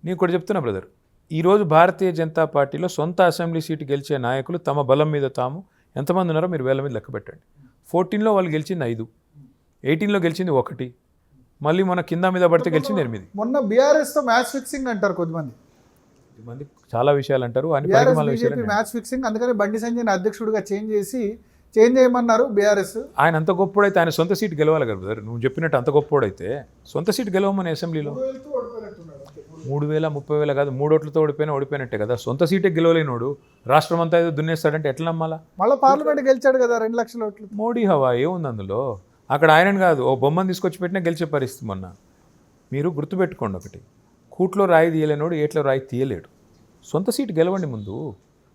నేను కూడా చెప్తున్నా బ్రదర్, ఈరోజు భారతీయ జనతా పార్టీలో సొంత అసెంబ్లీ సీటు గెలిచే నాయకులు తమ బలం మీద తాము ఎంతమంది ఉన్నారో మీరు వేల మీద లెక్క పెట్టండి. 14లో వాళ్ళు గెలిచింది 5, 18లో గెలిచింది 1, మళ్ళీ మన కింద మీద పడితే గెలిచింది 8. మొన్న బీఆర్ఎస్తో మ్యాచ్ ఫిక్సింగ్ అంటారు కొద్దిమంది. చాలా విషయాలు అంటారు అని మ్యాచ్ ఫిక్సింగ్, అందుకని బండి సంజయ్ని అధ్యక్షుడిగా చేంజ్ చేయమన్నారు బీఆర్ఎస్. ఆయన అంత గొప్పోడైతే ఆయన సొంత సీటు గెలవాలి కదా బ్రదర్. నువ్వు చెప్పినట్టు అంత గొప్పోడైతే సొంత సీటు గెలవమని అసెంబ్లీలో 3,000 30,000 కాదు, 3 ఓట్లతో ఓడిపోయినట్టే కదా. సొంత సీటే గెలవలేనోడు రాష్ట్రం అంతా ఏదో దున్నేస్తాడంటే ఎట్లా నమ్మాలా? మళ్ళీ పార్లమెంట్ గెలిచాడు కదా 2 లక్షల ఓట్లు. మోడీ హవా ఏముంది అందులో? అక్కడ ఆయనను కాదు, ఓ బొమ్మను తీసుకొచ్చి పెట్టినా గెలిచే పరిస్థితి. మొన్న మీరు గుర్తుపెట్టుకోండి ఒకటి, కూట్లో రాయి తీయలేనోడు ఏట్లో రాయి తీయలేడు. సొంత సీటు గెలవండి ముందు.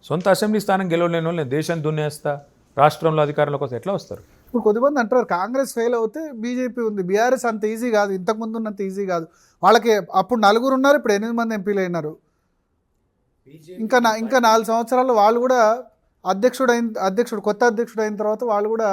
సొంత అసెంబ్లీ స్థానం గెలవలేని వాళ్ళు నేను దేశాన్ని దున్నేస్తా, రాష్ట్రంలో అధికారంలో కోసం ఎట్లా వస్తారు? ఇప్పుడు కొద్దిమంది అంటారు కాంగ్రెస్ ఫెయిల్ అవుతే బీజేపీ ఉంది, బీఆర్ఎస్ అంత ఈజీ కాదు, ఇంతకుముందు ఉన్నంత ఈజీ కాదు. వాళ్ళకి అప్పుడు 4 ఉన్నారు, ఇప్పుడు 8 మంది ఎంపీలు అయినారు. ఇంకా 4 సంవత్సరాల్లో వాళ్ళు కూడా కొత్త అధ్యక్షుడు అయిన తర్వాత వాళ్ళు కూడా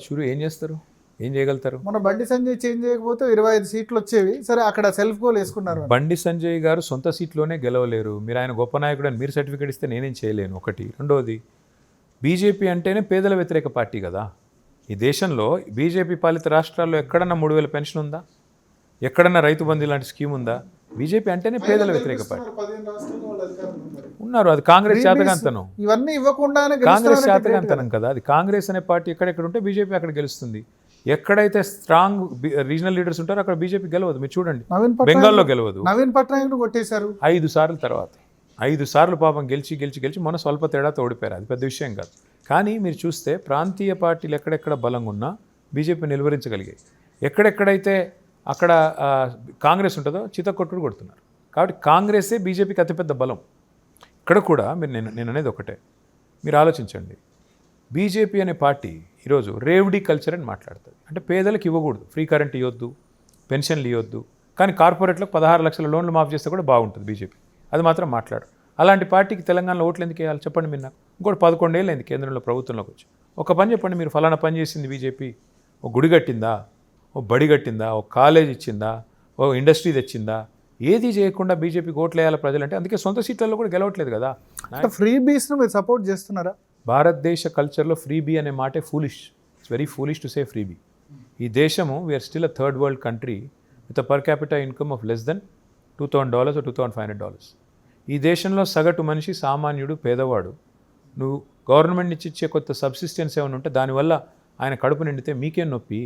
షురూ ఏం చేస్తారు, ఏం చేయగలుగుతారు? మన బండి సంజయ్ చేంజ్ చేయకపోతే 25 సీట్లు వచ్చేవి. సరే అక్కడ సెల్ఫ్ గోల్ వేసుకున్నారు. బండి సంజయ్ గారు సొంత సీట్లోనే గెలవలేరు. మీరు ఆయన గొప్ప నాయకుడు అని మీరు సర్టిఫికేట్ ఇస్తే నేనేం చేయలేను. ఒకటి. రెండోది, బీజేపీ అంటేనే పేదల వ్యతిరేక పార్టీ కదా. ఈ దేశంలో బీజేపీ పాలిత రాష్ట్రాల్లో ఎక్కడన్నా 3,000 పెన్షన్ ఉందా? ఎక్కడన్నా రైతు బంధు లాంటి స్కీమ్ ఉందా? బీజేపీ అంటేనే పేదల వ్యతిరేక పార్టీ. ఉన్నారు, అది కాంగ్రెస్ చేతకంతనం. ఇవన్నీ ఇవ్వకుండా కాంగ్రెస్ చేతకంతనం కదా అది. కాంగ్రెస్ అనే పార్టీ ఎక్కడెక్కడ ఉంటే బీజేపీ అక్కడ గెలుస్తుంది. ఎక్కడైతే స్ట్రాంగ్ రీజనల్ లీడర్స్ ఉంటారో అక్కడ బీజేపీ గెలవదు. మీరు చూడండి, బెంగాల్లో గెలవదు. నవీన్ పట్నాయక్ కొట్టేశారు 5 సార్లు. తర్వాత 5 సార్లు పాపం గెలిచి మొన్న స్వల్ప తేడాతో ఓడిపోయారు. అది పెద్ద విషయం కాదు. కానీ మీరు చూస్తే ప్రాంతీయ పార్టీలు ఎక్కడెక్కడ బలంగా ఉన్నా బీజేపీ నిలువరించగలిగాయి. ఎక్కడెక్కడైతే అక్కడ కాంగ్రెస్ ఉంటుందో చితకొట్టుడు కొడుతున్నారు. కాబట్టి కాంగ్రెసే బీజేపీకి అతిపెద్ద బలం. ఇక్కడ కూడా మీరు నేను అనేది ఒకటే, మీరు ఆలోచించండి. బీజేపీ అనే పార్టీ ఈరోజు రేవ్డీ కల్చర్ అని మాట్లాడుతుంది. అంటే పేదలకు ఇవ్వకూడదు, ఫ్రీ కరెంట్ ఇవ్వద్దు, పెన్షన్లు ఇవ్వద్దు, కానీ కార్పొరేట్లకు 16 లక్షల లోన్లు మాఫ్ చేస్తే కూడా బాగుంటుంది బీజేపీ. అది మాత్రం మాట్లాడు. అలాంటి పార్టీకి తెలంగాణలో ఓట్లు ఎందుకు వేయాలి చెప్పండి మీరు నాకు? ఇంకోటి 11 ఏళ్ళు అయింది కేంద్రంలో ప్రభుత్వంలోకి వచ్చి. ఒక పని చెప్పండి మీరు, ఫలానా పని చేసింది బీజేపీ. ఓ గుడి కట్టిందా, ఓ బడి కట్టిందా, ఓ కాలేజ్ ఇచ్చిందా, ఓ ఇండస్ట్రీ తెచ్చిందా? ఏది చేయకుండా బీజేపీకి ఓట్లు వేయాలి ప్రజలంటే. అందుకే సొంత సీట్లలో కూడా గెలవట్లేదు కదా. ఫ్రీ బీస్ను మీరు సపోర్ట్ చేస్తున్నారా? భారతదేశ కల్చర్లో ఫ్రీబీ అనే మాటే foolish. It's very foolish to say freebie. ఈ దేశము we are still a third world country with a per capita income of less than $2,000 or $2,500. ఈ దేశంలో సగటు మనిషి, సామాన్యుడు, పేదవాడు, నువ్వు గవర్నమెంట్ నుంచి ఇచ్చే కొత్త సబ్సిస్టెన్స్ ఏమైనా ఉంటే దానివల్ల ఆయన కడుపు నిండితే మీకేం నొప్పి?